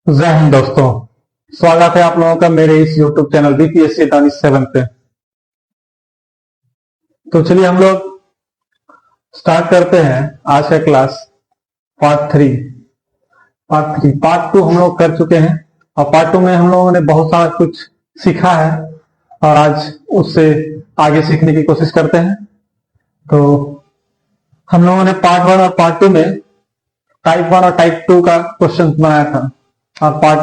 जय हिंद दोस्तों। स्वागत है आप लोगों का मेरे इस YouTube चैनल बीपीएससी दानिश 7 पे। तो चलिए हम लोग स्टार्ट करते हैं आज का क्लास पार्ट टू हम लोग कर चुके हैं और पार्ट टू में हम लोगों ने बहुत सारा कुछ सीखा है और आज उससे आगे सीखने की कोशिश करते हैं। तो हम लोगों ने पार्ट 1 और पार्ट 2 में टाइप 1 और टाइप 2 का क्वेश्चन बनाया था और पार्ट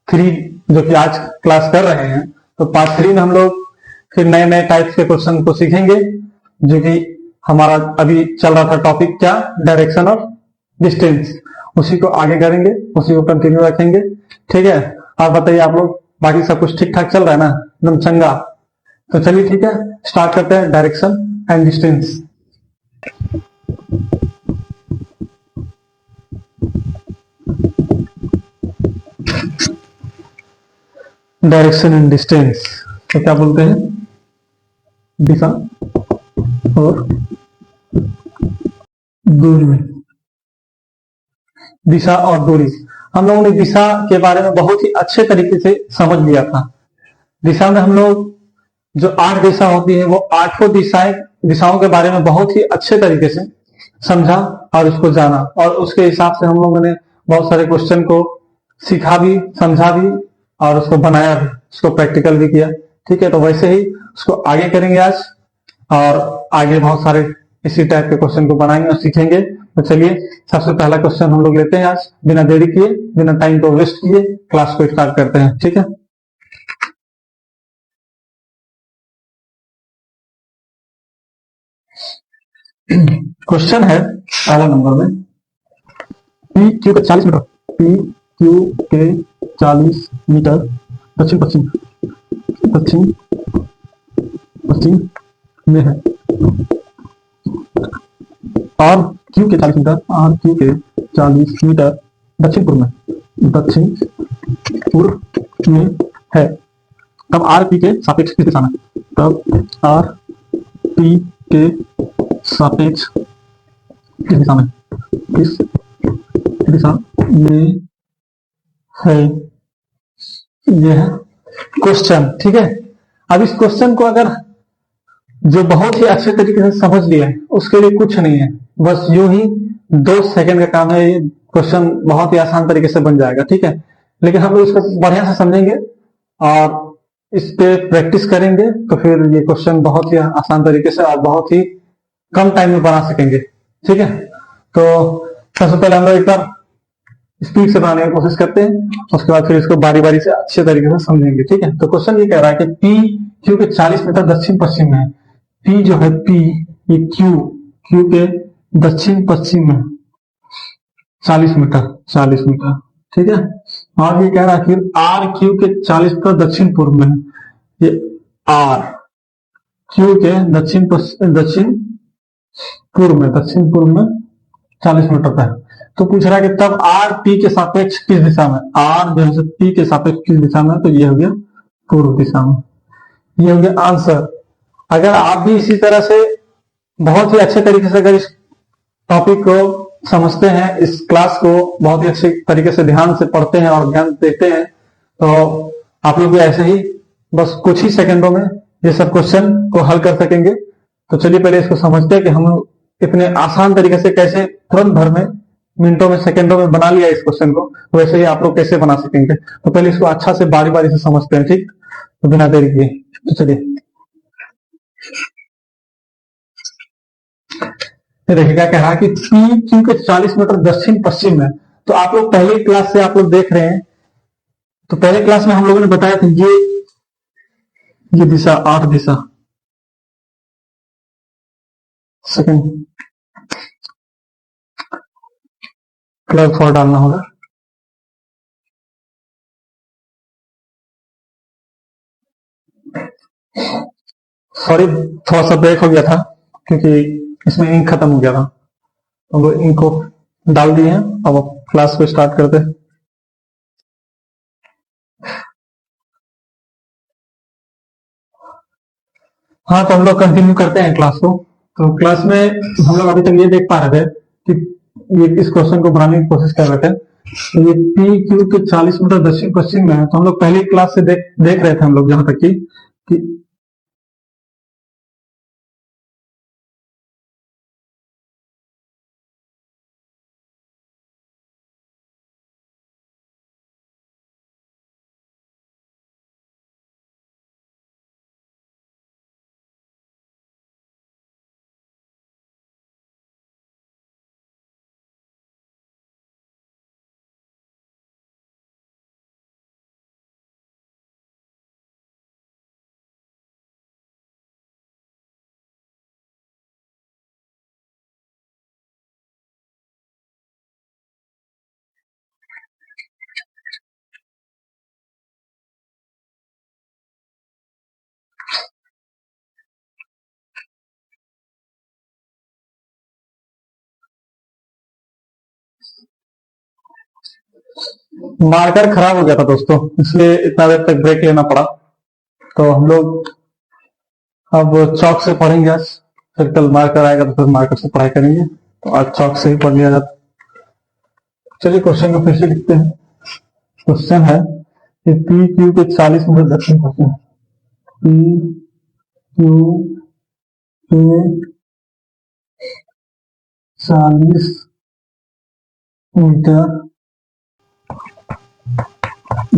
3 जो कि आज क्लास कर रहे हैं, तो पार्ट 3 में हम लोग फिर नए नए टाइप्स के क्वेश्चन को सीखेंगे जो कि हमारा अभी चल रहा था टॉपिक क्या, डायरेक्शन और डिस्टेंस। उसी को आगे करेंगे, उसी को कंटिन्यू रखेंगे। ठीक है, आप बताइए आप लोग बाकी सब कुछ ठीक ठाक चल रहा है ना, एकदम चंगा? तो चलिए ठीक है, स्टार्ट करते हैं direction and distance. Direction and distance तो क्या बोलते हैं? दिशा और दूरी। दिशा और दूरी हम लोगों ने दिशा के बारे में बहुत ही अच्छे तरीके से समझ लिया था। दिशा में हम लोग जो 8 दिशा होती है वो 8 दिशाओं के बारे में बहुत ही अच्छे तरीके से समझा और उसको जाना, और उसके हिसाब से हम लोगों ने बहुत सारे क्वेश्चन को सीखा भी, समझा भी और उसको बनाया भी, उसको प्रैक्टिकल भी किया। ठीक है, तो वैसे ही उसको आगे करेंगे आज, और आगे बहुत सारे इसी टाइप के क्वेश्चन को बनाएंगे और सीखेंगे। तो चलिए सबसे पहला क्वेश्चन हम लोग लेते हैं आज, बिना देरी किए, बिना टाइम को वेस्ट किए क्लास को स्टार्ट करते हैं। ठीक है, क्वेश्चन है पहला नंबर में, पी क्यू के 40 मीटर, पी क्यू के 40 मीटर दक्षिण पश्चिम में है, और क्यू के 40 मीटर, आर क्यू के 40 मीटर दक्षिण पूर्व में है। तब आर पी के सापेक्ष किस दिशा में? तब आर पी के सापेक्ष किस दिशा में है? यह क्वेश्चन। ठीक है, अब इस क्वेश्चन को अगर जो बहुत ही अच्छे तरीके से समझ लिया उसके लिए कुछ नहीं है, बस यूं ही 2 सेकंड का काम है, ये क्वेश्चन बहुत ही आसान तरीके से बन जाएगा। ठीक है, लेकिन हम लोग इसको बढ़िया से समझेंगे और इस पे प्रैक्टिस करेंगे तो फिर ये क्वेश्चन बहुत ही आसान तरीके से और बहुत ही कम टाइम में बना सकेंगे। ठीक है, तो सबसे पहले हम लोग एक बार स्पीड से बनाने की कोशिश करते हैं, उसके बाद फिर इसको बारी बारी से अच्छे तरीके से समझेंगे। ठीक है, तो क्वेश्चन ये कह रहा है कि पी क्यू के 40 मीटर दक्षिण पश्चिम में है। पी जो है, पी ये क्यू के दक्षिण पश्चिम में 40 मीटर। ठीक है, और ये कह रहा है फिर आर क्यू के 40 मीटर दक्षिण पूर्व में है। ये आर क्यू के दक्षिण पूर्व में 40 मीटर का है। तो पूछ रहा है कि तब आर पी के सापेक्ष किस दिशा में? आर जो है पी के सापेक्ष किस दिशा में? तो ये हो गया पूर्व दिशा में। ये हो गया आंसर। अगर आप भी इसी तरह से बहुत ही अच्छे तरीके से अगर इस टॉपिक को समझते हैं, इस क्लास को बहुत ही अच्छे तरीके से ध्यान से पढ़ते हैं और ध्यान देते हैं, तो आप लोग भी ऐसे ही बस कुछ ही सेकंडों में ये सब क्वेश्चन को हल कर सकेंगे। तो चलिए पहले इसको समझते हैं कि हम इतने आसान तरीके से कैसे तुरंत भर में, मिनटों में, सेकंडों में बना लिया इस क्वेश्चन को, तो वैसे ही आप लोग कैसे बना सकेंगे। तो पहले इसको अच्छा से बारी बारी से समझते हैं। ठीक, तो बिना देरी किए तो चलिए देखिए क्या कह रहा है कि पी क्यू के 40 मीटर दक्षिण पश्चिम में। तो आप लोग पहली क्लास से आप लोग देख रहे हैं, तो पहले क्लास में हम लोगों ने बताया था ये दिशा 8 दिशा, सेकंड प्लग फॉर डालना होगा। सॉरी, थोड़ा सा ब्रेक हो गया था क्योंकि इसमें इंक खत्म हो गया था, तो वो इंक को डाल दिए हैं। अब क्लास को स्टार्ट करते हैं। हाँ, तो हम लोग कंटिन्यू करते हैं क्लास को। तो क्लास में हम लोग अभी तक ये देख पा रहे थे कि ये इस क्वेश्चन को बनाने की कोशिश कर रहे थे तो ये पी क्यू के 40 मीटर दक्षिण पश्चिम में है। तो हम लोग पहली क्लास से देख रहे थे हम लोग जहां तक कि मार्कर खराब हो गया था दोस्तों, इसलिए इतना देर तक ब्रेक लेना पड़ा। तो हम लोग अब चौक से पढ़ेंगे आज, फिर कल मार्कर आएगा तो फिर मार्कर से पढ़ाई करेंगे। तो आज चौक से ही पढ़ लिया जाता। चलिए क्वेश्चन को फिर से लिखते हैं। क्वेश्चन है कि पी क्यू के 40 मीटर दक्षिण पश्चिम, पी क्यू के 40 मीटर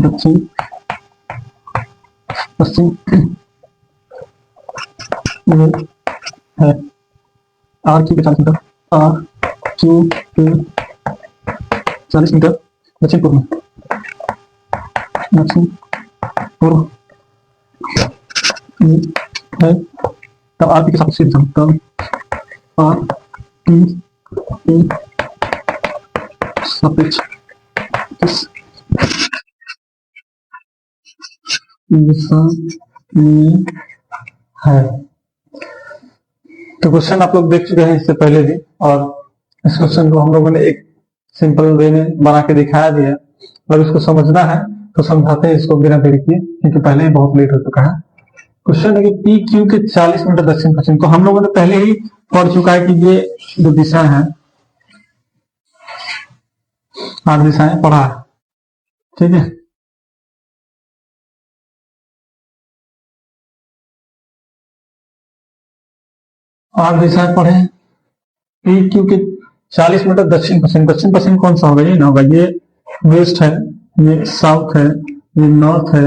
दक्षिण पश्चिम में है। आर क्यू के 40 मीटर, आर क्यू के 40 मीटर दक्षिण पूर्व में, दक्षिण पूर्व में है। तब आर पी के सापेक्ष दिशा, तब आर पी के सापेक्ष किस दिशा में है। तो क्वेश्चन आप लोग देख चुके हैं इससे पहले भी, और इस क्वेश्चन को हम लोगों ने एक सिंपल वे में बना के दिखाया भी है। और इसको समझना है तो समझाते हैं इसको बिना देरी किए, क्योंकि पहले ही बहुत लेट हो चुका है। क्वेश्चन है कि पी क्यू के 40 मीटर दक्षिण पश्चिम। तो हम लोगों ने पहले ही पढ़ चुका है कि ये जो दिशा है, 8 दिशाएं पढ़ा है, ठीक है। आठ दिशाएं पढ़े। पी क्यू के 40 मीटर दक्षिण पश्चिम, दक्षिण पश्चिम कौन सा होगा? ये ना होगा, ये वेस्ट है, ये साउथ है, ये नॉर्थ है,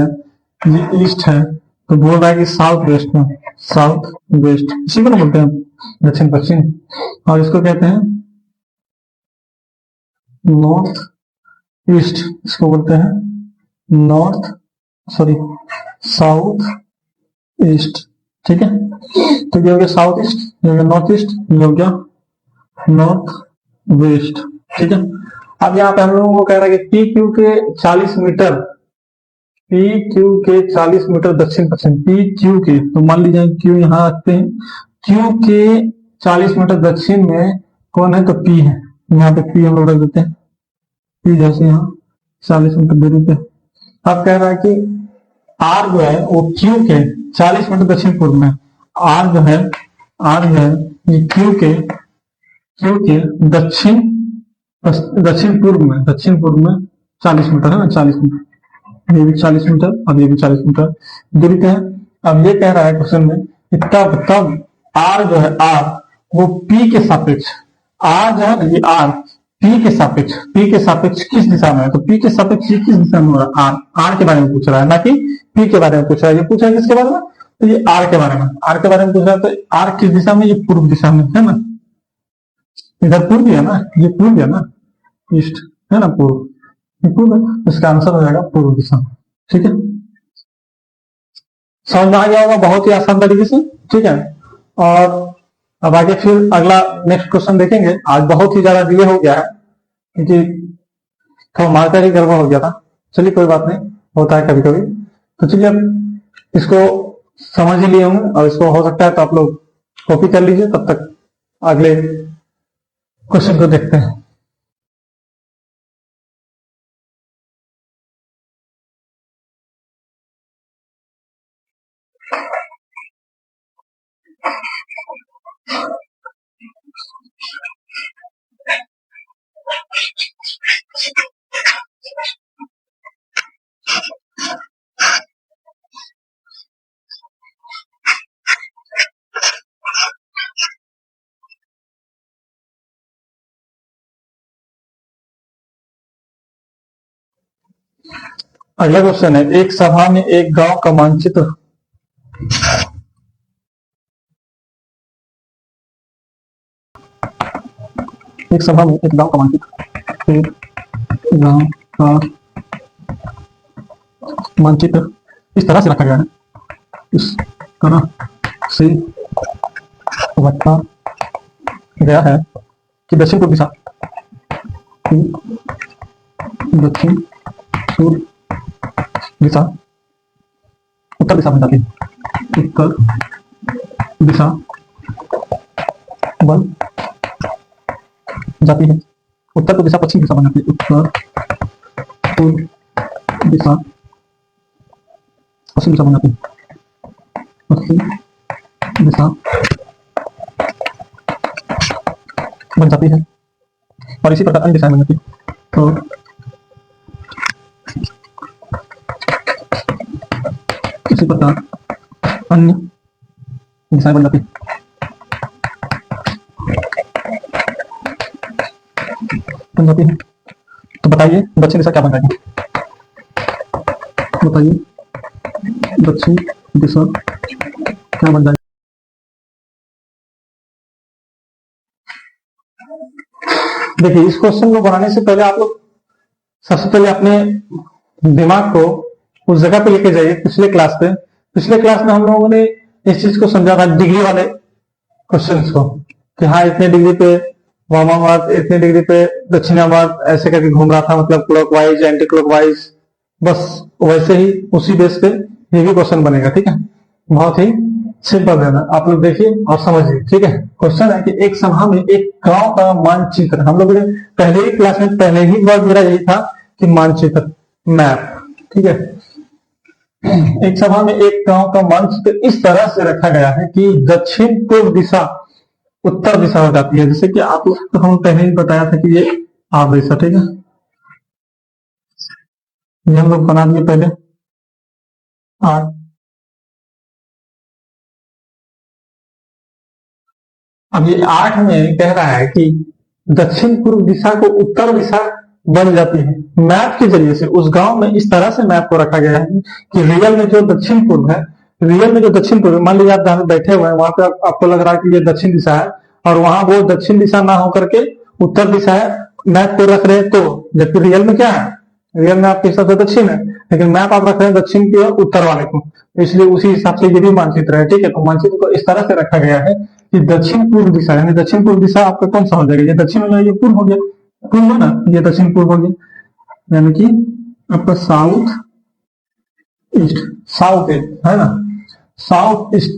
ये ईस्ट है। तो बोल रहा है कि साउथ वेस्ट में, साउथ वेस्ट इसी को ना बोलते हैं दक्षिण पश्चिम। और इसको कहते हैं नॉर्थ ईस्ट, इसको बोलते हैं नॉर्थ, सॉरी, साउथ ईस्ट, ठीक है। तो ये हो गया साउथ ईस्ट, ये हो गया नॉर्थ ईस्ट, ये हो गया नॉर्थ वेस्ट, ठीक है। अब यहाँ पे हम लोगों को कह रहा है कि पी क्यू के 40 मीटर, पी क्यू के 40 मीटर दक्षिण पश्चिम, पी क्यू के, तो मान लीजिए क्यू यहाँ रखते हैं। क्यू के 40 मीटर दक्षिण में कौन है? तो पी है। यहाँ पे पी हम लोग रख देते हैं, पी जैसे यहाँ 40 मीटर दूरी पे। अब कह रहा है कि आर जो है वो क्यू के 40 मीटर दक्षिण पूर्व में, आर जो है, आर जो है ये क्यू के दक्षिण दक्षिण पूर्व में, दक्षिण पूर्व में 40 मीटर है ना, 40 मीटर, ये भी 40 मीटर और ये भी 40 मीटर दूरी पे है। अब ये कह रहा है क्वेश्चन में कि तब आर जो है, आर वो पी के सापेक्ष, आर जो है ना ये आर पी के सापेक्ष, पी के सापेक्ष किस दिशा में है? तो पी के सापेक्ष ये किस दिशा में हो रहा है? आर के बारे में पूछ रहा है, ना कि पी के बारे में पूछ रहा है। ये पूछ रहा है किसके बारे में? तो ये आर के बारे में, आर के बारे में पूछ रहा है। तो आर किस दिशा में? ये पूर्व दिशा में है ना, इधर पूर्व है ना, ये पूर्व है ना, ईस्ट है ना, पूर्व, ये पूर्व है। इसका आंसर हो जाएगा पूर्व दिशा, ठीक है। समझ में आ गया होगा बहुत ही आसान तरीके से, ठीक है। और अब आगे फिर अगला नेक्स्ट क्वेश्चन देखेंगे। आज बहुत ही ज्यादा डिले हो गया है, क्योंकि थोड़ा मार्कर ही गड़बड़ हो गया था। चलिए कोई बात नहीं, होता है कभी कभी। तो चलिए अब इसको समझ ही लिए होंगे, और इसको हो सकता है तो आप लोग कॉपी कर लीजिए। तब तक अगले क्वेश्चन को देखते हैं। अगला क्वेश्चन है, एक सभा में एक गांव का मानचित्र एक सभा में एक गांव का मानचित्र, एक गांव का मानचित्र इस तरह से रखा गया है, इस तरह से रखा गया है कि दक्षिण पूर्व दिशा दक्षिण पूर्व दिशा उत्तर दिशा बन जाती है, उत्तर दिशा बन जाती है, उत्तर पूर्व दिशा पश्चिम दिशा बन जाती है, उत्तर पूर्व दिशा पश्चिम दिशा बन जाती है, पश्चिम दिशा बन जाती है, और इसी प्रकार अन्य दिशाएं बन जाती है। तो इसी प्रकार अन्य दिशाएं बन जाती है। बन जाती है। तो बताइए दक्षिण दिशा क्या बन जाएगी? बताइए दक्षिण दिशा क्या बन जाएगी? देखिए, इस क्वेश्चन को बनाने से पहले आप लोग सबसे पहले अपने दिमाग को उस जगह पे लेके जाइए पिछले क्लास पे। पिछले क्लास में हम लोगों ने इस चीज को समझा था, डिग्री वाले क्वेश्चंस को, कि हाँ इतने डिग्री पे वामावर्त, इतने डिग्री पे दक्षिणावर्त, ऐसे करके घूम रहा था, मतलब क्लॉकवाइज एंटी क्लॉकवाइज। बस वैसे ही उसी बेस पे ये भी क्वेश्चन बनेगा। ठीक है, बहुत ही सिंपल रहना, आप लोग देखिए और समझिए। ठीक है, क्वेश्चन है कि एक सभा में एक गांव का मानचित्र, हम लोग ने पहले ही क्लास में पहले ही वर्ड मेरा यही था कि मानचित्र, मैप। ठीक है, एक सभा में एक गांव का मानचित्र इस तरह से रखा गया है कि दक्षिण पूर्व दिशा उत्तर दिशा हो जाती है। जैसे कि आप लोग तो हम पहले ही बताया था कि ये आर दिशा, ठीक है, ये हम लोग बना दिए पहले आर। अब ये 8 में कह रहा है कि दक्षिण पूर्व दिशा को उत्तर दिशा बन जाती है। मैप के जरिए से उस गांव में इस तरह से मैप को रखा गया है कि रियल में जो दक्षिण पूर्व है, रियल में जो दक्षिण पूर्व, मान लीजिए आप जहां पे बैठे हुए हैं वहां पे आपको लग रहा है कि ये दक्षिण दिशा है, और वहां वो दक्षिण दिशा ना होकर के उत्तर दिशा है, मैप को रख रहे हैं तो, जबकि रियल में क्या है, रियल में आपके हिसाब से दक्षिण है, लेकिन मैप आप रख रहे हैं दक्षिण की और उत्तर वाले को, इसलिए उसी हिसाब से ये भी मानचित्र है। ठीक है, तो मानचित्र को इस तरह से रखा गया है कि दक्षिण पूर्व दिशा, यानी दक्षिण पूर्व दिशा आपका कौन सा हो जाएगा? ये दक्षिण हो जाएगा, ये पूर्व हो गया, पूर्व है ना, ये दक्षिण पूर्व हो गया, यानी कि आपका साउथ ईस्ट, साउथ ईस्ट है ना, साउथ ईस्ट।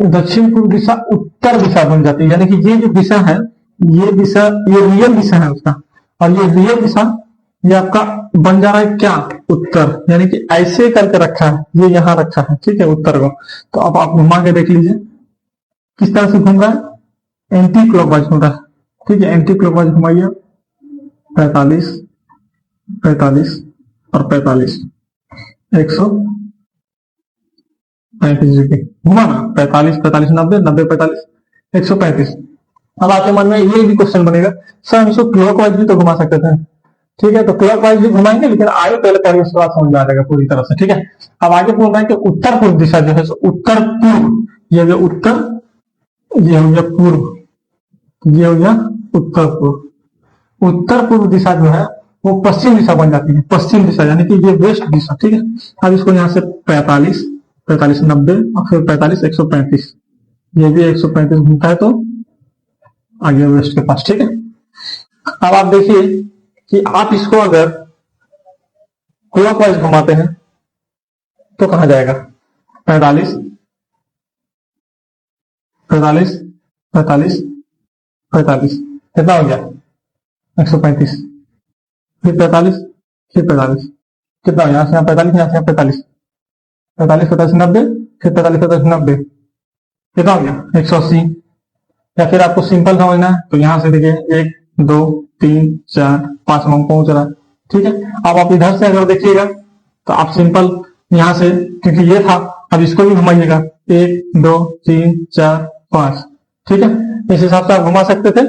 दक्षिण पूर्व दिशा उत्तर दिशा बन जाती है, यानी कि ये जो दिशा है, ये दिशा, ये रियल दिशा है उसका, और ये रियल दिशा ये आपका बन जा रहा है क्या? उत्तर, यानी कि ऐसे करके रखा है, ये यहाँ रखा है। ठीक है, उत्तर को। तो अब आप घुमा के देख लीजिए किस तरह से घूम रहा है, एंटी क्लॉकवाइज घूम रहा है। ठीक है, एंटी क्लॉकवाइज घुमाइए, 45 45 और 45, 135 डिग्री घुमाना, 45 45 90 90 45 135। अब आपके मन में ये भी क्वेश्चन बनेगा, सर हम इसको क्लॉकवाइज भी तो घुमा सकते थे। ठीक है, तो क्लॉकवाइज भी घुमाएंगे, लेकिन आगे पहले पहले उसके बाद समझ में आ जाएगा पूरी तरह से। ठीक है, अब आगे बोल रहा है कि उत्तर पूर्व दिशा जो है, उत्तर पूर्व, ये जो उत्तर, ये हो गया पूर्व, ये हो गया उत्तर पूर्व। उत्तर पूर्व दिशा जो है वो पश्चिम दिशा बन जाती है, पश्चिम दिशा, यानी कि ये वेस्ट दिशा। ठीक है, अब इसको यहाँ से 45 45 90 और फिर 45 135, ये भी 135 घूमता है तो आगे वेस्ट के पास। ठीक है, अब आप देखिए कि आप इसको अगर क्लॉकवाइज घुमाते हैं तो कहां जाएगा? 45 45 45 45, कितना हो गया? 135, फिर 45 फिर 45, कितना हो गया? यहाँ से यहाँ 45, यहाँ से यहाँ 45, 45 45 90, फिर 45 45 90, कितना हो गया? 180। या फिर आपको सिंपल समझना है तो यहाँ से देखिए 1 2 3 4 5 में पहुंच रहा है। ठीक है, अब आप इधर से अगर देखिएगा तो आप सिंपल यहाँ से, क्योंकि ये था, अब इसको भी घुमाइएगा, 1 2 3 4 5। ठीक है, इस हिसाब से आप घुमा सकते थे।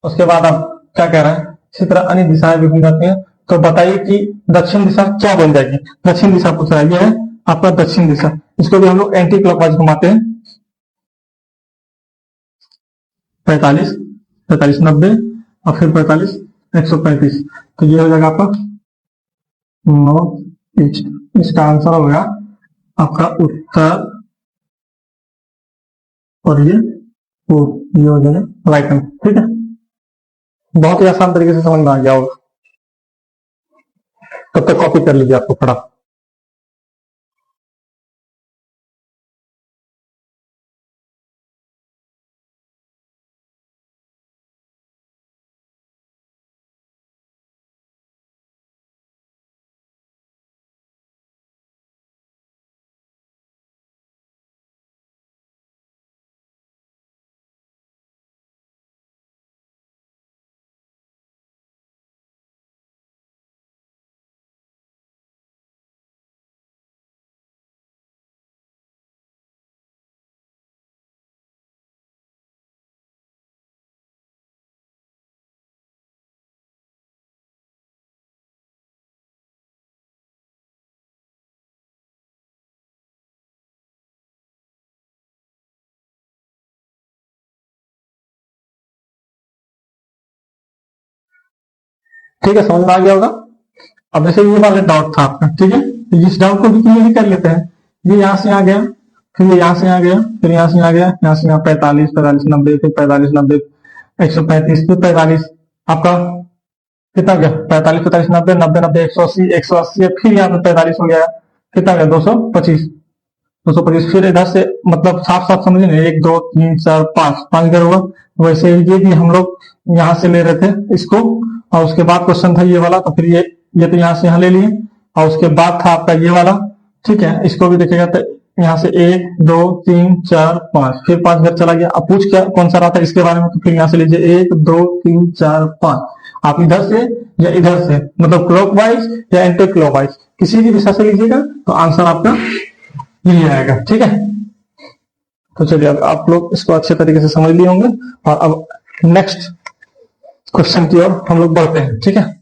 उसके बाद आप क्या कह रहे हैं, इसी तरह अन्य दिशाएं भी घूम जाती हैं, तो बताइए कि दक्षिण दिशा क्या बन जाएगी। दक्षिण दिशा पूछ रहा है, यह है आपका दक्षिण दिशा। इसको भी हम लोग एंटी क्लॉकवाइज घुमाते हैं। 45, 45, 90 और फिर 45, 135। तो ये हो जाएगा आपका नॉर्थ ईस्ट। इसका आंसर हो गया आपका उत्तर और ये हो जाएगा राइट हैंड। ठीक है, बहुत ही आसान तरीके से समझ में आ गया होगा। तब तक कॉपी कर लीजिए आपको पढ़ा। ठीक है, समझ में आ गया होगा। अब जैसे ये वाला डाउट था आपका, ठीक है, तो इस डाउट को भी क्लियर कर लेते हैं। ये यहाँ से आ गया, फिर ये यहाँ से आ गया, फिर यहाँ से आ गया, यहाँ से यहाँ 45, 45, 90, फिर 45, 90, 135, फिर 45, आपका कितना गया 45, 45, 90, 90, 90, 180, 180, फिर यहाँ पे 45 हो गया, कितना गया 225, 225। फिर इधर से मतलब साफ साफ समझे ना, 1 2 3 4 5, 5 घर हुआ। वैसे ये भी हम लोग यहाँ से ले रहे थे इसको, और उसके बाद क्वेश्चन था ये वाला, तो फिर ये तो यहाँ से यहाँ ले लिए, और उसके बाद था आपका ये वाला। ठीक है, इसको भी देखेगा तो यहाँ से 1 2 3 4 5, फिर 5 घर चला गया। अब पूछ क्या कौन सा रहा था इसके बारे में, तो फिर यहाँ से लीजिए 1 2 3 4 5। आप इधर से या इधर से, मतलब क्लॉकवाइज या एंटी क्लॉकवाइज, किसी भी दिशा से लीजिएगा तो आंसर आपका यही आएगा। ठीक है, तो चलिए अब आप लोग इसको अच्छे तरीके से समझ लिए होंगे, और अब नेक्स्ट क्वेश्चन की ओर हम लोग बढ़ते हैं। ठीक है,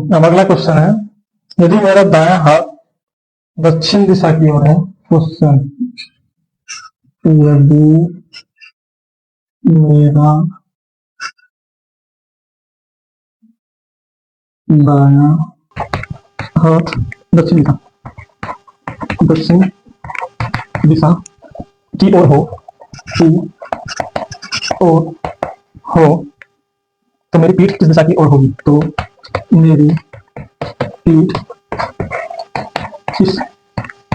अब अगला क्वेश्चन है, यदि मेरा दायां हाथ दक्षिण दिशा की ओर है। क्वेश्चन, यदि मेरा दायां हाथ दक्षिण दिशा की ओर हो, तो मेरी पीठ किस दिशा की ओर होगी। तो मेरी पीठ किस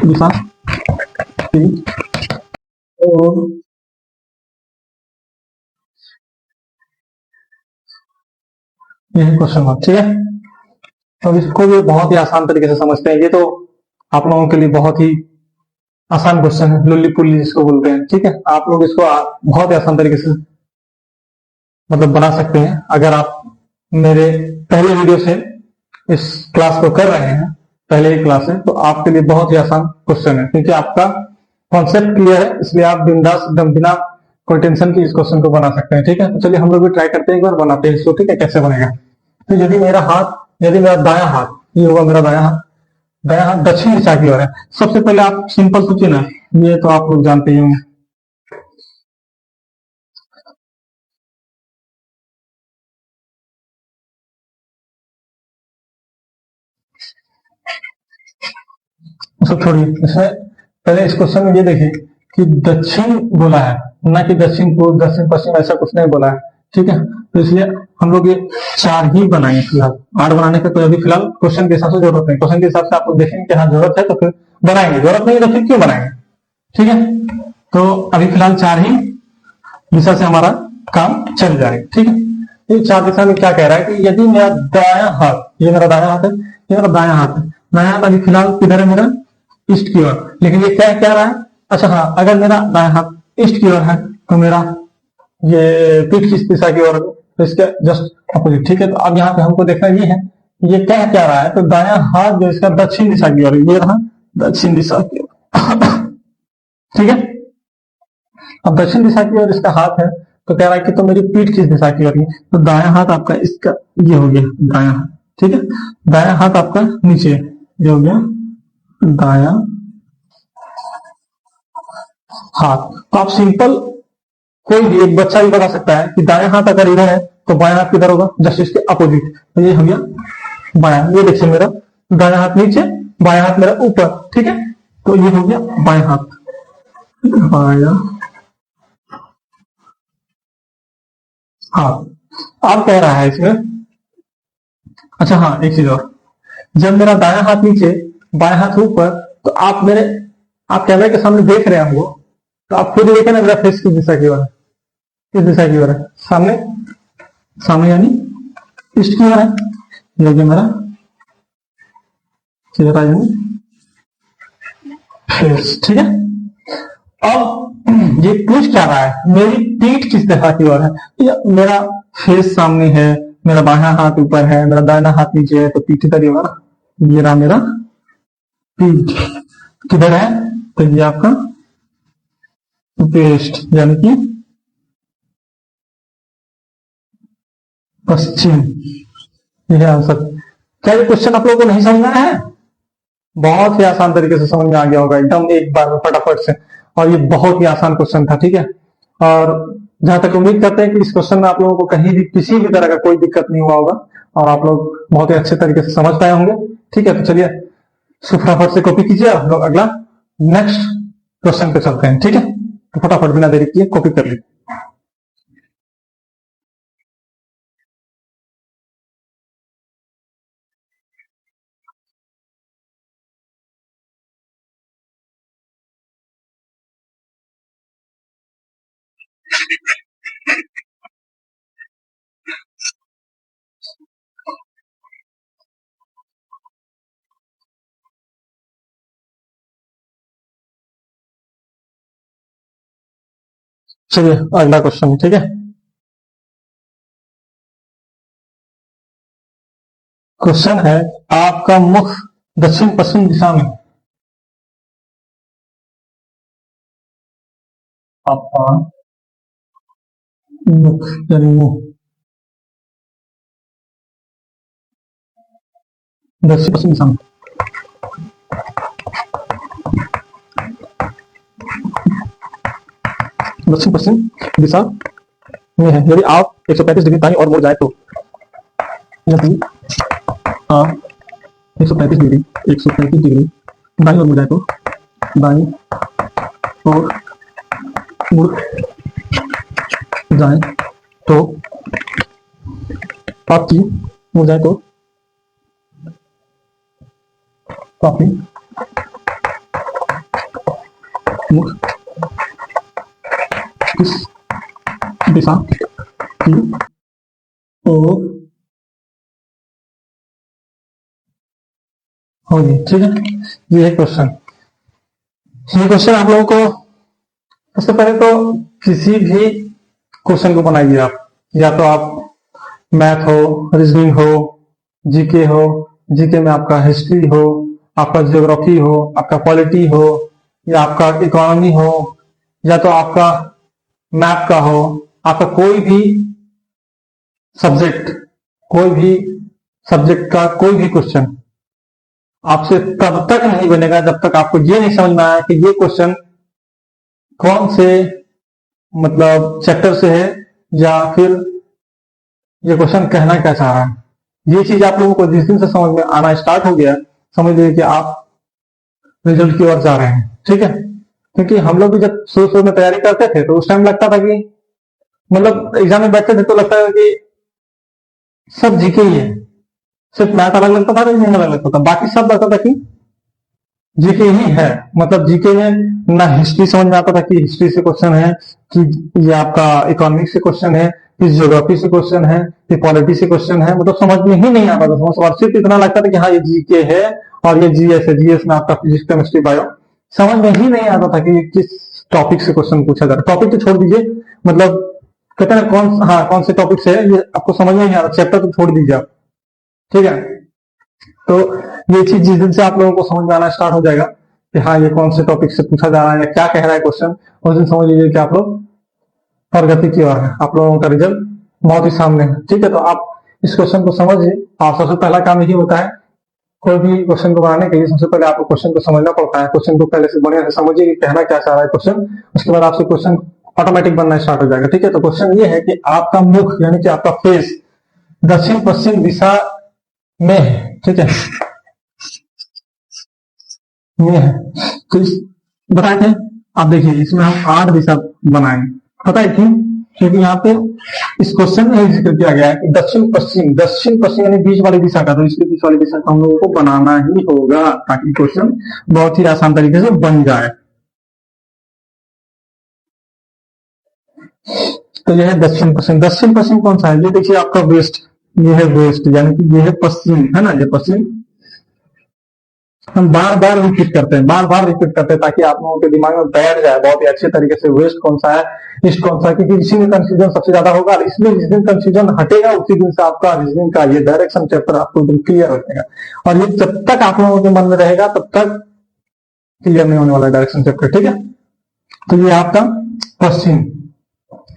दिशा की ओर, यही क्वेश्चन है। ठीक है, तो इसको भी बहुत ही आसान तरीके से समझते हैं। ये तो आप लोगों के लिए बहुत ही आसान क्वेश्चन है, लुल्ली पुल्ली जिसको बोलते हैं। ठीक है, आप लोग इसको बहुत ही आसान तरीके से मतलब बना सकते हैं। अगर आप मेरे पहले वीडियो से इस क्लास को कर रहे हैं, पहले ही क्लास है, तो आपके लिए बहुत ही आसान क्वेश्चन है, क्योंकि आपका कॉन्सेप्ट क्लियर है, इसलिए आप बिंदास एकदम बिना कोई टेंशन की इस क्वेश्चन को बना सकते हैं। ठीक है, तो चलिए हम लोग भी ट्राई करते हैं, एक बार बनाते हैं इसको। ठीक है, कैसे बनेगा। तो यदि मेरा दायां हाथ, ये होगा मेरा दायां हाथ दक्षिण दिशा की ओर है। सबसे पहले आप सिंपल सोचिए ना, ये तो आप लोग जानते ही होंगे, सब छोड़िए। इसमें पहले इस क्वेश्चन में ये देखिए कि दक्षिण बोला है, ना कि दक्षिण पूर्व दक्षिण पश्चिम, ऐसा कुछ नहीं बोला है। ठीक है, तो इसलिए हम लोग ये 4 ही बनाएंगे फिलहाल। 8 बनाने का कोई अभी फिलहाल क्वेश्चन के हिसाब से जरूरत नहीं। क्वेश्चन के हिसाब से आप लोग देखेंगे कि हाँ जरूरत है तो फिर बनाएंगे, जरूरत नहीं है तो फिर क्यों बनाएंगे। ठीक है, तो अभी फिलहाल 4 ही दिशा से हमारा काम चल जाएगा। ठीक है, ये 4 दिशा में क्या कह रहा है कि यदि मेरा दायां हाथ, ये मेरा दायां हाथ है, ये मेरा दायां हाथ है, दायां हाथ अभी फिलहाल किधर है मेरा, ईस्ट की ओर, लेकिन ये क्या क्या रहा है, अच्छा हाँ, अगर मेरा दायां हाथ ईस्ट की ओर है तो मेरा ये पीठ किस दिशा की ओर है, तो इसके जस्ट अपोजिट, ठीक है। तो अब यहाँ पे हमको देखना ये है ये कह क्या रहा है, तो दायां हाथ जो इसका दक्षिण दिशा की ओर है, ये रहा दक्षिण दिशा की ओर ठीक है। अब दक्षिण दिशा की ओर इसका हाथ है, तो कह रहा है कि तो मेरी पीठ किस दिशा की ओर है, तो दायां हाथ आपका इसका ये हो गया दायां हाथ, ठीक है। दायां हाथ आपका नीचे ये हो गया दायां हाथ। तो आप सिंपल कोई भी एक बच्चा भी बता सकता है कि दायां हाथ अगर इधर है तो बायां हाथ किधर होगा, जस्ट इसके अपोजिट, तो ये हो गया बायां। ये देखिए मेरा दायां हाथ नीचे, बायां हाथ मेरा ऊपर, ठीक है। तो ये हो गया बायां हाथ, बायां हाथ। अब कह रहा है इसमें, अच्छा हाँ एक चीज और, जब मेरा दायां हाथ नीचे बायां हाथ ऊपर, तो आप कैमरे के सामने देख रहे हैं हमको, तो आप खुद देखें ना मेरा फेस किस दिशा की ओर है, किस दिशा की ओर है, सामने, सामने यानी ईस्ट की ओर है, ये जो मेरा चेहरा यानी फेस, ठीक है। अब ये पूछ क्या रहा है, मेरी पीठ किस दिशा की ओर है, या मेरा फेस सामने है, मेरा बायां हाथ ऊपर है, मेरा दाहिना हाथ नीचे है, तो पीठ इधर ही होगा ना, ये रहा मेरा पीठ किधर है, तो ये आपका वेस्ट यानी कि पश्चिम, यह आंसर। क्या ये क्वेश्चन आप लोगों को नहीं समझ में आया है, बहुत ही आसान तरीके से समझ में आ गया होगा एकदम एक बार में फटाफट से, और ये बहुत ही आसान क्वेश्चन था, ठीक है। और जहां तक उम्मीद करते हैं कि इस क्वेश्चन में आप लोगों को कहीं भी किसी भी तरह का कोई दिक्कत नहीं हुआ होगा, और आप लोग बहुत ही अच्छे तरीके से समझ पाए होंगे, ठीक है। तो चलिए फटाफट से कॉपी कीजिए, आप लोग अगला नेक्स्ट क्वेश्चन पे चलते हैं, ठीक है। तो फटाफट बिना देरी किए कॉपी कर लीजिए। चलिए अगला क्वेश्चन, ठीक है। क्वेश्चन है, आपका मुख दक्षिण पश्चिम दिशा में, आपका मुख यानी मुंह दक्षिण पश्चिम दिशा में, दक्षिण पश्चिम दिशा में है। यदि आप 135 डिग्री दाईं और मुड़ जाए तो, यदि आप 135 डिग्री दाईं और मुड़ जाए तो, दाईं और मुड़ जाए तो, आपकी मुड़ जाए तो आपकी मुख किस दिशा की ओर होगी, ठीक है। ये है क्वेश्चन। ये क्वेश्चन आप लोगों को सबसे पहले तो किसी भी क्वेश्चन को बनाइए आप, या तो आप मैथ हो, रीजनिंग हो, जीके हो, जीके में आपका हिस्ट्री हो, आपका ज्योग्राफी हो, आपका पॉलिटी हो, या आपका इकोनॉमी हो, या तो आपका मैथ का हो, आपका कोई भी सब्जेक्ट का कोई भी क्वेश्चन आपसे तब तक नहीं बनेगा जब तक आपको ये नहीं समझ में आया कि ये क्वेश्चन कौन से मतलब चैप्टर से है, या फिर ये क्वेश्चन कहना क्या चाह रहा है। ये चीज आप लोगों को जिस दिन से समझ में आना स्टार्ट हो गया, समझ लीजिए कि आप रिजल्ट की ओर जा रहे हैं, ठीक है। क्योंकि हम लोग भी जब शुरू में तैयारी करते थे तो उस टाइम लगता था कि मतलब एग्जाम में बैठते थे तो लगता था कि सब जीके ही है, सिर्फ मैथ अलग लगता था, रीजनिंग अलग लगता था, बाकी सब लगता था कि जीके ही है। मतलब जीके में ना हिस्ट्री समझ में आता था कि हिस्ट्री से क्वेश्चन है, कि ये आपका इकोनॉमिक्स से क्वेश्चन है, कि ज्योग्राफी से क्वेश्चन है, कि पॉलिटी से क्वेश्चन है, मतलब समझ में ही नहीं आता था। और सिर्फ इतना लगता था कि हाँ ये जीके है और ये जीएस है, जीएस में आपका फिजिक्स केमिस्ट्री बायो समझ में ही नहीं आता था कि किस टॉपिक से क्वेश्चन पूछा जा रहा है। टॉपिक तो छोड़ दीजिए, मतलब कहते हैं कौन से टॉपिक से है ये आपको समझ में नहीं आ रहा, चैप्टर तो छोड़ दीजिए आप, ठीक है। तो ये चीज जिस दिन से आप लोगों को समझ में आना स्टार्ट हो जाएगा कि हाँ ये कौन से टॉपिक से पूछा जा रहा है या क्या कह रहा है क्वेश्चन, उस दिन समझ लीजिए कि आप लोग प्रगति की ओर है, आप लोगों का रिजल्ट बहुत ही सामने है, ठीक है। तो आप इस क्वेश्चन को समझिए। आप सबसे पहला काम यही होता है कोई भी क्वेश्चन को बनाने के लिए, सबसे पहले आपको क्वेश्चन को समझना पड़ता है। क्वेश्चन को पहले से बढ़िया से समझिए कि कहना क्या चाह रहा है क्वेश्चन, उसके बाद आपसे क्वेश्चन ऑटोमेटिक बनना स्टार्ट हो जाएगा, ठीक है। तो क्वेश्चन ये है कि आपका मुख यानी कि आपका फेस दक्षिण पश्चिम दिशा में है, ठीक है, में है। तो इस बताए थे आप, देखिए इसमें हम 8 दिशा बनाएंगे, पता है क्यों? क्योंकि यहाँ पे इस क्वेश्चन में जिक्र किया गया है कि दक्षिण पश्चिम यानी बीच वाली दिशा का, तो इसके बीच वाली दिशा का हम लोगों को बनाना ही होगा ताकि क्वेश्चन बहुत ही आसान तरीके से बन जाए। तो यह है दक्षिण पश्चिम कौन सा है? ये देखिए आपका वेस्ट, ये है वेस्ट यानी कि ये है पश्चिम, है ना, ये पश्चिम। हम बार बार रिपीट करते हैं ताकि आप लोगों के दिमाग में बैठ जाए बहुत ही अच्छे तरीके से वेस्ट कौन सा है, ईस्ट कौन सा है, क्योंकि इसी में कंफ्यूजन सबसे ज्यादा होगा। इसलिए जिस दिन कंफ्यूजन हटेगा उसी दिन से आपका रीजनिंग का ये डायरेक्शन चैप्टर आपको एकदम क्लियर हो जाएगा, और ये जब तक आप लोगों के मन में रहेगा तब तक क्लियर नहीं होने वाला डायरेक्शन चैप्टर, ठीक है। तो ये आपका पश्चिम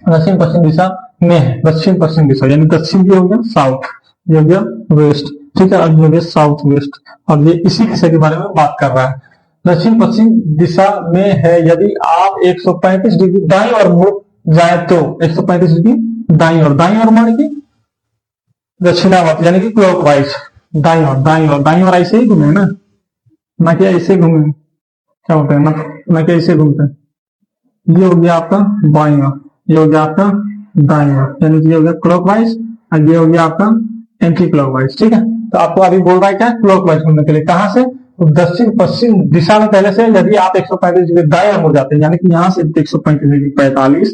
दक्षिण पश्चिम दिशा में है, दक्षिण पश्चिम दिशा यानी दक्षिण भी हो गया, साउथ ये हो गया, वेस्ट, ठीक है, और ये हो गया साउथ वेस्ट, और ये इसी दिशा के बारे में बात कर रहा है। दक्षिण पश्चिम दिशा में है यदि आप 135 डिग्री दाईं ओर मुड़ जाए तो 135 डिग्री दाईं ओर मुड़ के दक्षिणावर्त यानी कि क्लॉकवाइज दाईं ओर ऐसे ही घूमे ना कि ऐसे घूमे, क्या होता है ना कि ऐसे घूमते हैं। ये हो गया आपका बाईं ओर, ये हो गया आपका दाईं ओर, यानी कि ये हो गया क्लॉकवाइज और ये हो गया आपका एंटी क्लॉकवाइज, ठीक है। तो आपको अभी बोल रहा है क्या, क्लॉकवाइज घूमने के लिए। कहां से? तो दक्षिण पश्चिम दिशा में पहले से यदि आप 135 डिग्री दाएं ओर मुड़ जाते हैं, यानी कि यहां से 135 डिग्री 45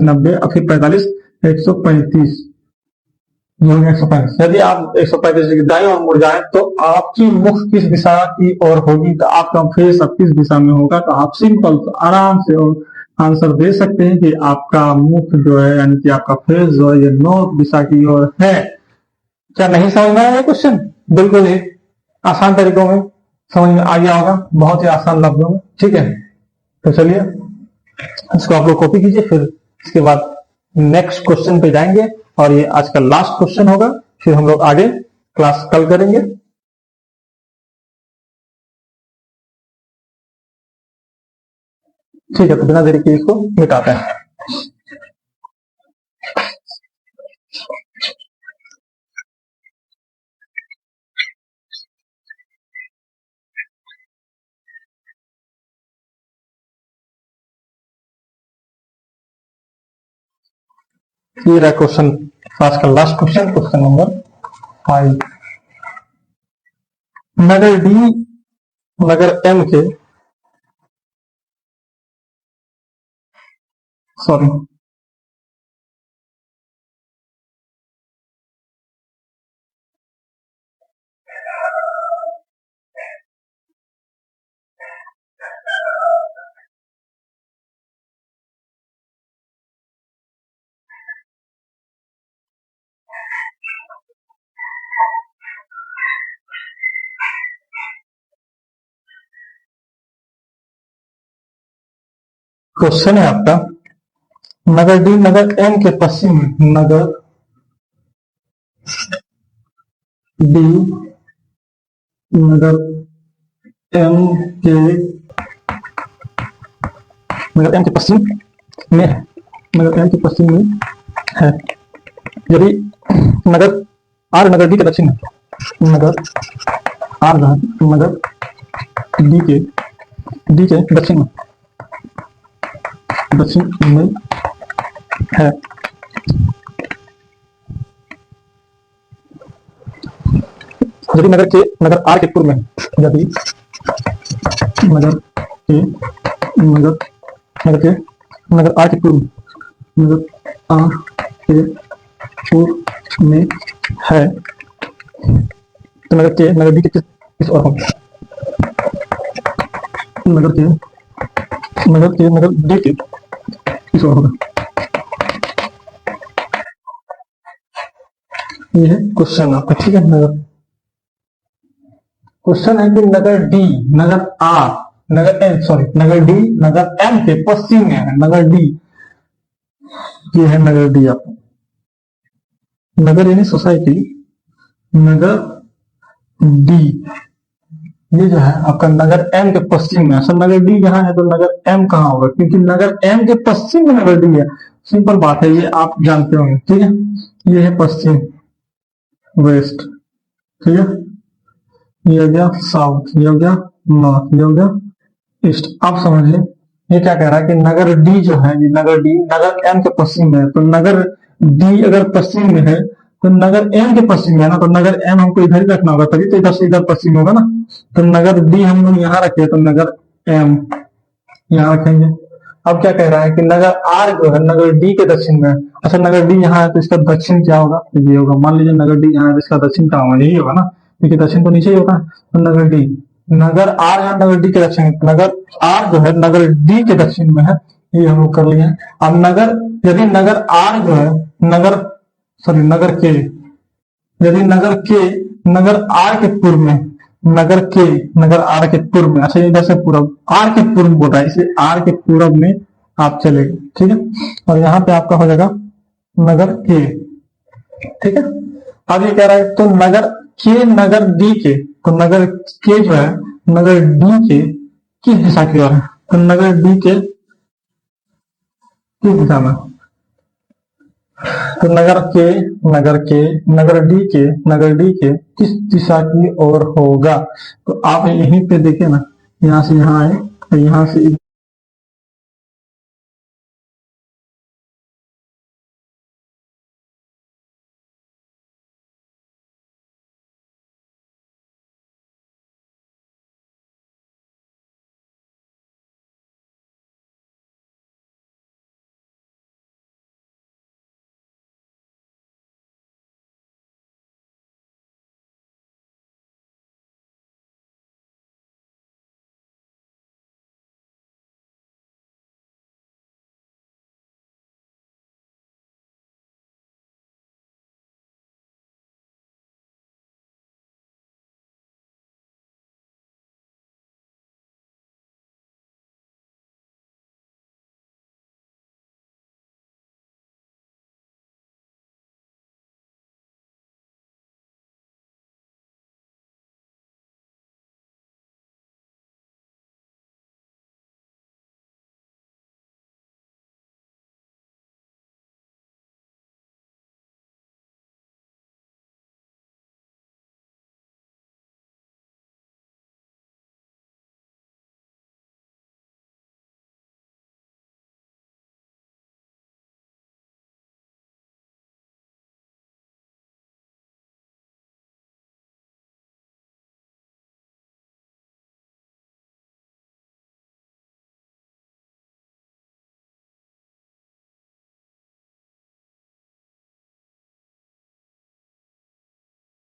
90 और फिर 45 135, ये हो गया 135। यदि आप 135 डिग्री दाएं ओर मुड़ जाए तो आपकी मुख किस दिशा की ओर होगी, तो आपका फेस अब किस दिशा में होगा। तो आप सिंपल आराम से आंसर दे सकते हैं कि आपका मुख जो है यानी कि आपका फेस जो है ये नॉर्थ दिशा की ओर है। क्या नहीं समझ में आया क्वेश्चन? बिल्कुल ही आसान तरीकों में समझ में आ गया होगा, बहुत ही आसान लफ्जों में, ठीक है। तो चलिए इसको आप लोग कॉपी कीजिए, फिर इसके बाद नेक्स्ट क्वेश्चन पे जाएंगे और ये आज का लास्ट क्वेश्चन होगा, फिर हम लोग आगे क्लास कल करेंगे। ठीक है, तो बिना देरी के इसको मिटाते हैं। ये रहा क्वेश्चन, आज का लास्ट क्वेश्चन नंबर 5। नगर डी नगर एम के सॉरी क्वेश्चन है आपका, नगर डी नगर एम के पश्चिम में, नगर डी नगर एम के पश्चिम में है, नगर एम के पश्चिम में है। यदि नगर आर नगर डी के दक्षिण है, नगर आर नगर डी के दक्षिण में है। यदि नगर आर के पूर्व में, यदि नगर आर के पूर्व में है, तो नगर डी के इस और होगा, नगर के नगर डी के इस और होगा। ये है क्वेश्चन आपका, ठीक है। नगर क्वेश्चन है कि नगर डी, नगर आर, नगर एम, सॉरी नगर डी नगर एम के पश्चिम में है। नगर डी, ये है नगर डी आपका, नगर यानी सोसाइटी, नगर डी ये जो है आपका नगर एम के पश्चिम में। सर नगर डी यहाँ है तो नगर एम कहाँ होगा, क्योंकि नगर एम के पश्चिम में नगर डी है। सिंपल बात है, ये आप जानते होंगे, ठीक है। ये है पश्चिम, वेस्ट, ठीक है। ये हो गया साउथ, ये हो गया नॉर्थ, ये हो गया ईस्ट। आप समझिए ये क्या कह रहा है कि नगर डी जो है, ये नगर डी नगर एम के पश्चिम में है। तो नगर डी अगर पश्चिम में है तो नगर एम के पश्चिम में है ना, तो नगर एम हमको इधर ही रखना होगा, तभी तो इधर से इधर पश्चिम होगा ना। तो नगर डी हम लोग यहाँ रखे तो नगर एम यहाँ रखेंगे। अब क्या कह रहा है कि नगर आर जो है नगर डी के दक्षिण में है। अच्छा नगर डी यहाँ है तो इसका दक्षिण क्या होगा, तो ये होगा। मान लीजिए नगर डी यहाँ है तो इसका दक्षिण क्या होगा, यही होगा ना, क्योंकि दक्षिण तो नीचे ही होगा। तो नगर डी, नगर आर यहाँ नगर डी के दक्षिण, नगर आर जो है नगर डी के दक्षिण में है, ये हम लोग कर लिए हैं। अब नगर, यदि नगर आर जो है नगर के, यदि नगर आर के पूर्व में, नगर आर के पूर्व में, अच्छा इधर से पूर्व, आर के पूर्व बोल रहा है, इसे आर के पूर्व में आप चले, ठीक है। और यहाँ पे आपका हो जाएगा नगर के, ठीक है। अब ये कह रहा है तो नगर के नगर डी के, तो नगर के जो है नगर डी के किस दिशा की ओर है, तो नगर डी के किस दिशा में, तो नगर डी के किस दिशा की ओर होगा। तो आप यहीं पे देखे ना, यहाँ से यहाँ आए, यहाँ से